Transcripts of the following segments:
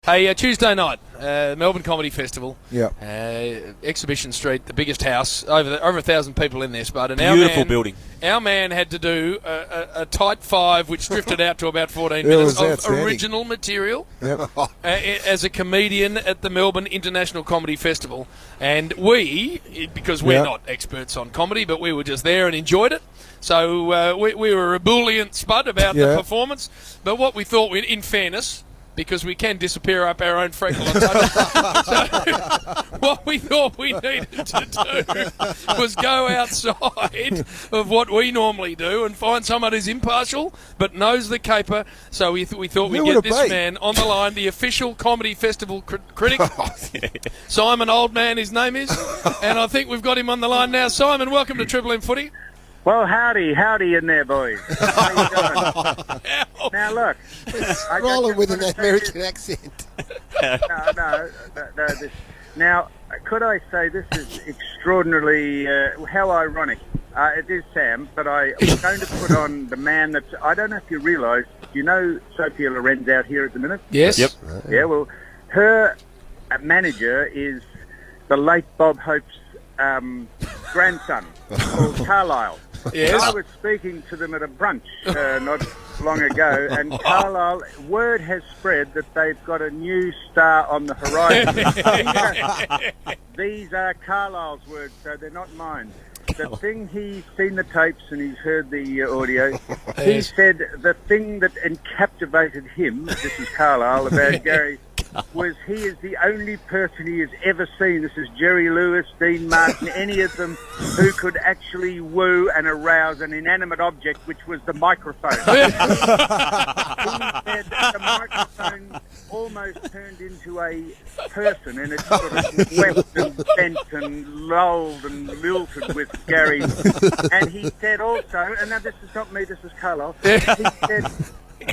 Hey, Tuesday night, Melbourne Comedy Festival. Yeah. Exhibition Street, the biggest house, over 1,000 people in there, Spud. And Beautiful building. Our man had to do a tight 5, which drifted out to about 14 minutes of original material as a comedian at the Melbourne International Comedy Festival. And we, because we're not experts on comedy, but we were just there and enjoyed it. So we were ebullient, Spud, about the performance. But what we thought, in fairness, because we can disappear up our own freckle on touch. So what we thought we needed to do was go outside of what we normally do and find someone who's impartial but knows the caper. So we thought we'd get this man on the line, the official comedy festival critic, Simon Oldman, his name is, and I think we've got him on the line now. Simon, welcome to Triple M Footy. Well, howdy in there, boys. How you doing? Now, look. Rolling with an American accent. No. Now, could I say this is extraordinarily, how ironic. It is Sam, but I was going to put on the man that, I don't know if you realise, do you know Sophia Loren's out here at the minute? Yes. Yep. Yeah, well, her manager is the late Bob Hope's grandson, called Carlisle. Yes. I was speaking to them at a brunch not long ago, and Carlisle, word has spread that they've got a new star on the horizon. These are Carlisle's words, so they're not mine. The thing, he's seen the tapes and he's heard the audio. He said the thing that captivated him, this is Carlisle, about Garry, was he is the only person he has ever seen, this is Jerry Lewis, Dean Martin, any of them, who could actually woo and arouse an inanimate object, which was the microphone. He said the microphone almost turned into a person, and it sort of wept and bent and lolled and lilted with Garry. And he said also, and now this is not me, this is Carlisle,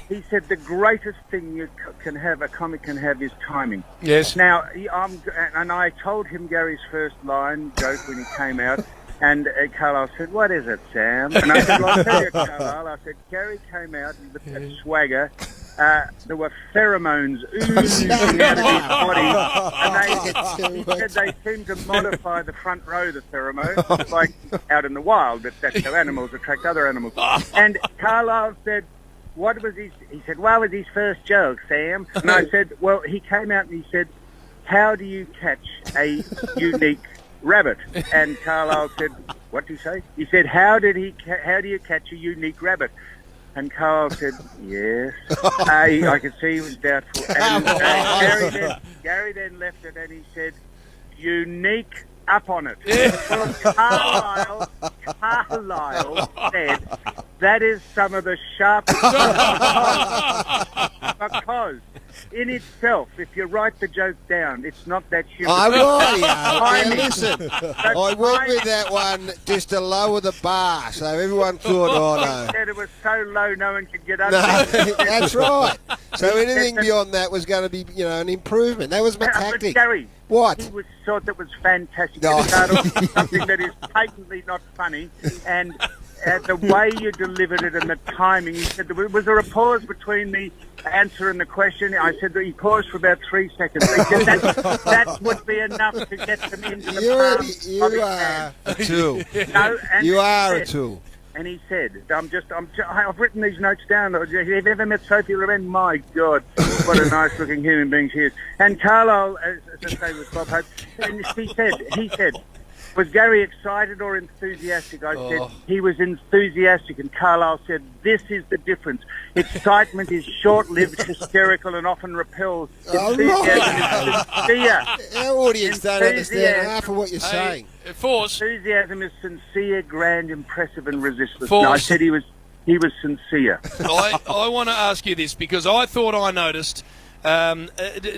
he said the greatest thing you can have, a comic can have, is timing. Yes. Now, and I told him Gary's first line joke when he came out, and Carlisle said, "What is it, Sam?" And I said, "Well, I'll tell you, Carlisle." I said, Gary came out with a swagger. There were pheromones oozing out of his body, and he said they seemed to modify the front row, the pheromones, like out in the wild. That's how animals attract other animals. And Carlisle said, "What was his?" He said, "What was his first joke, Sam?" And I said, "Well, he came out and he said, how do you catch a unique rabbit?" And Carlisle said, "What did he say?" He said, how do you catch a unique rabbit?" And Carl said, "Yes." I could see he was doubtful. And Garry then left it and he said, "Unique up on it." Well, Carlisle said, that is some of the sharpest because in itself, if you write the joke down, it's not that humorous. Listen, I went with that one just to lower the bar, so everyone thought, "Oh no." He said it was so low, no one could get under No, it. that's right. So anything beyond that was going to be, an improvement. That was my tactic. Gary, what? He thought that was fantastic. No. It started off with something that is patently not funny, and the way you delivered it and the timing. He said, was there a pause between the answer and the question? I said that he paused for about 3 seconds. He said that would be enough to get them into the palm of his hand. A tool. No, and You are said, a tool. And he said, I've written these notes down. Have you ever met Sophia Loren? My God, what a nice-looking human being she is. And Carlisle, as I say with Bob Hope, and he said, was Garry excited or enthusiastic? I said he was enthusiastic, and Carlisle said, this is the difference. Excitement is short-lived, hysterical, and often repels. Enthusiasm is sincere. Our audience don't understand half of what you're saying. Force. Enthusiasm is sincere, grand, impressive, and resistless. Force. No, I said he was sincere. I want to ask you this because I thought I noticed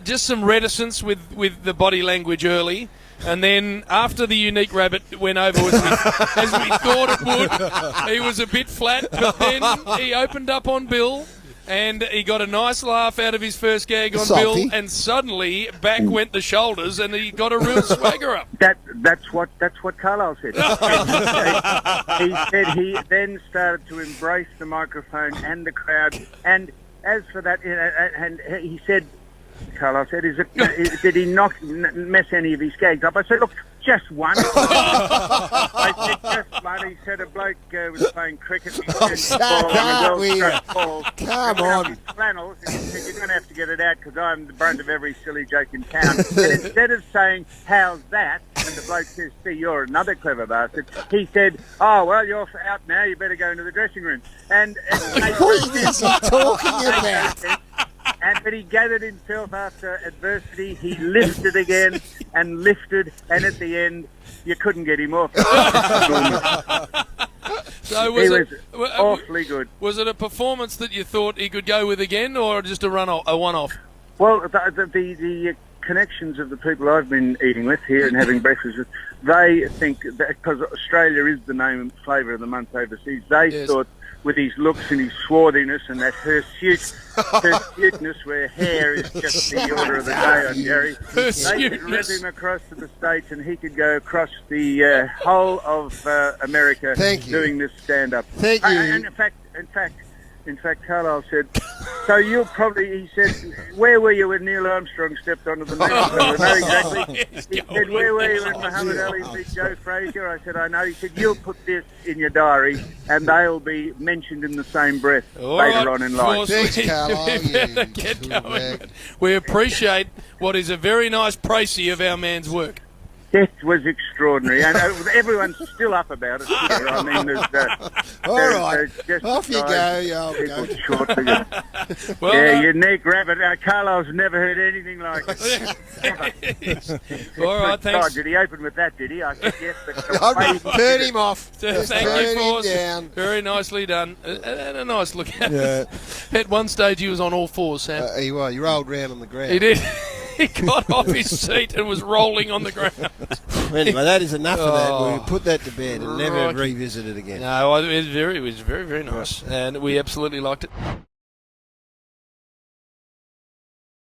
just some reticence with the body language early. And then after the unique rabbit went over as we thought it would, he was a bit flat. But then he opened up on Bill, and he got a nice laugh out of his first gag on Bill, and suddenly back went the shoulders, and he got a real swagger up. That's what Carlisle said. He said he then started to embrace the microphone and the crowd, and as for that, and he said, Carlisle said, did he mess any of his gags up? I said, look, just one. I said, just one. He said a bloke was playing cricket. He Come on. Flannels, and he said, you're going to have to get it out because I'm the brunt of every silly joke in town. And instead of saying, how's that? And the bloke says, see, you're another clever bastard. He said, oh, well, you're out now. You better go into the dressing room. And what is he talking about? But he gathered himself after adversity. He lifted again and lifted, and at the end, you couldn't get him off. So he was awfully good. Was it a performance that you thought he could go with again, or just a one-off? Well, the connections of the people I've been eating with here and having breakfast with, they think that because Australia is the name and flavour of the month overseas, they thought with his looks and his swarthiness and that hirsuteness where hair is just the order of the day on Garry, they could rip him across to the States and he could go across the whole of America doing this stand-up. Thank you. And in fact, Carlisle said, so you'll probably, he said, where were you when Neil Armstrong stepped onto the moon? I don't know exactly. He said, where were you when Muhammad Ali beat Joe Frazier? I said, I know. He said, you'll put this in your diary and they'll be mentioned in the same breath later on in life. Thanks, Carlisle. We better get going. We appreciate what is a very nice précis of our man's work. It was extraordinary, and everyone's still up about it. I mean, there's all right, off you go. Well, yeah, your neck rabbit. Carlisle's never heard anything like it. All right, thanks. God, did he open with that? Did he? I said yes. I'd turn him off. Thank you, Foss. Very nicely done, and a nice look at it. At one stage, he was on all fours, Sam. He was. He rolled round on the ground. He did. He got off his seat and was rolling on the ground. Anyway, that is enough of that. We put that to bed and never revisit it again. No, it was very, very nice, and we absolutely liked it.